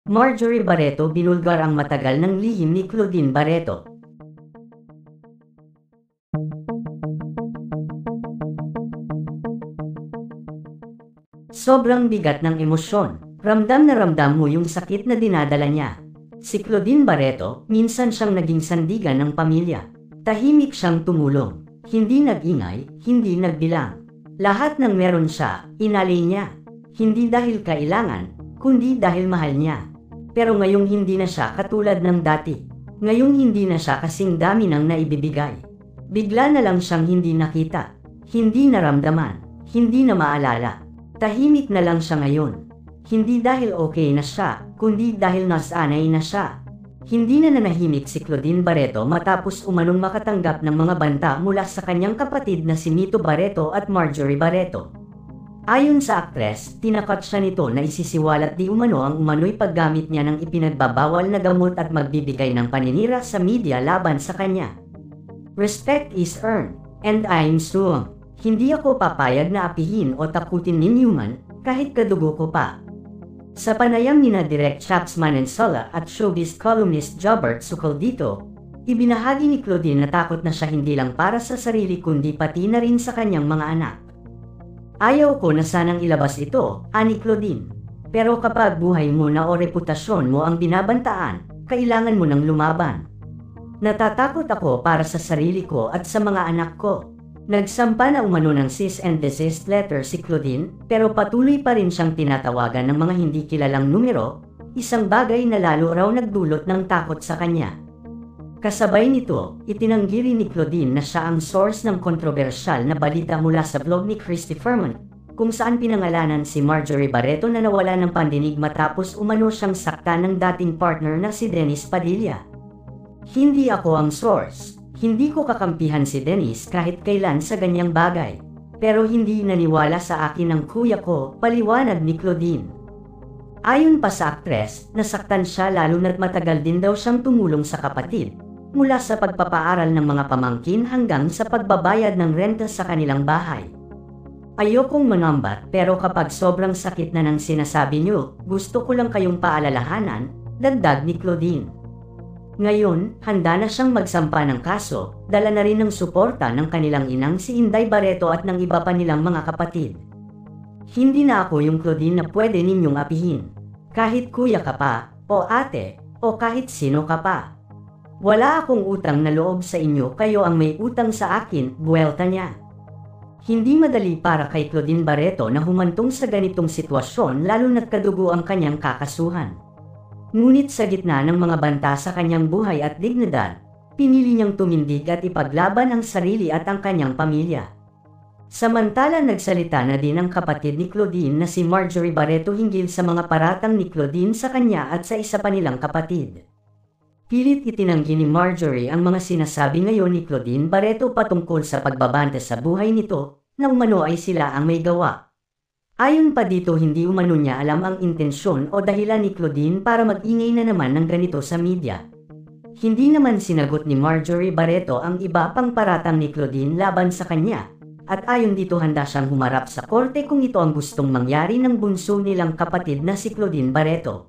Marjorie Barreto binulgar ang matagal ng lihim ni Claudine Barreto. Sobrang bigat ng emosyon. Ramdam na ramdam mo yung sakit na dinadala niya. Si Claudine Barreto, minsan siyang naging sandigan ng pamilya. Tahimik siyang tumulong. Hindi nag-ingay, hindi nagbilang. Lahat ng meron siya, inalay niya. Hindi dahil kailangan, kundi dahil mahal niya. Pero ngayong hindi na siya katulad ng dati. Ngayong hindi na siya kasing dami ng naibibigay. Bigla na lang siyang hindi nakita. Hindi naramdaman. Hindi na maalala. Tahimik na lang siya ngayon. Hindi dahil okay na siya, kundi dahil nasanay na siya. Hindi na nanahimik si Claudine Barreto matapos umanong makatanggap ng mga banta mula sa kanyang kapatid na si Mito Barreto at Marjorie Barreto. Ayon sa aktres, tinakat siya nito na isisiwalat di umano ang umano'y paggamit niya ng ipinagbabawal na gamot at magbibigay ng paninira sa media laban sa kanya. Respect is earned, and I'm suing. Hindi ako papayag na apihin o takutin ni Newman, kahit kadugo ko pa. Sa panayam ni na Direk Chaps Manensala at showbiz columnist Jobert Sukol dito, ibinahagi ni Claudine na takot na siya hindi lang para sa sarili kundi pati na rin sa kanyang mga anak. Ayaw ko na sanang ilabas ito, ani Claudine. Pero kapag buhay mo na o reputasyon mo ang binabantaan, kailangan mo nang lumaban. Natatakot ako para sa sarili ko at sa mga anak ko. Nagsampa na umano ng cease and desist letter si Claudine, pero patuloy pa rin siyang tinatawagan ng mga hindi kilalang numero, isang bagay na lalo raw nagdulot ng takot sa kanya. Kasabay nito, itinanggi rin ni Claudine na siya ang source ng kontrobersyal na balita mula sa blog ni Christy Ferman, kung saan pinangalanan si Marjorie Barreto na nawala ng pandinig matapos umano siyang sakta ng dating partner na si Dennis Padilla. Hindi ako ang source. Hindi ko kakampihan si Dennis kahit kailan sa ganyang bagay. Pero hindi naniwala sa akin ang kuya ko, paliwanag ni Claudine. Ayon pa sa aktres, nasaktan siya lalo na't matagal din daw siyang tumulong sa kapatid, mula sa pagpapaaral ng mga pamangkin hanggang sa pagbabayad ng renta sa kanilang bahay. Ayokong manambat pero kapag sobrang sakit na ng sinasabi niyo, gusto ko lang kayong paalalahanan, dagdag ni Claudine. Ngayon, handa na siyang magsampa ng kaso, dala na rin ng suporta ng kanilang inang si Inday Barreto at ng iba pa nilang mga kapatid. Hindi na ako yung Claudine na pwede ninyong apihin. Kahit kuya ka pa, o ate, o kahit sino ka pa. Wala akong utang na loob sa inyo, kayo ang may utang sa akin, buwelta niya. Hindi madali para kay Claudine Barreto na humantong sa ganitong sitwasyon lalo na't kadugo ang kanyang kakasuhan. Ngunit sa gitna ng mga banta sa kanyang buhay at dignidad, pinili niyang tumindig at ipaglaban ang sarili at ang kanyang pamilya. Samantala nagsalita na din ang kapatid ni Claudine na si Marjorie Barreto hinggil sa mga paratang ni Claudine sa kanya at sa isa pa nilang kapatid. Pilit itinanggi ni Marjorie ang mga sinasabi ngayon ni Claudine Barreto patungkol sa pagbabanta sa buhay nito na umano ay sila ang may gawa. Ayon pa dito hindi umano niya alam ang intensyon o dahilan ni Claudine para mag-ingay na naman ng ganito sa media. Hindi naman sinagot ni Marjorie Barreto ang iba pang paratang ni Claudine laban sa kanya, at ayon dito handa siyang humarap sa korte kung ito ang gustong mangyari ng bunso nilang kapatid na si Claudine Barreto.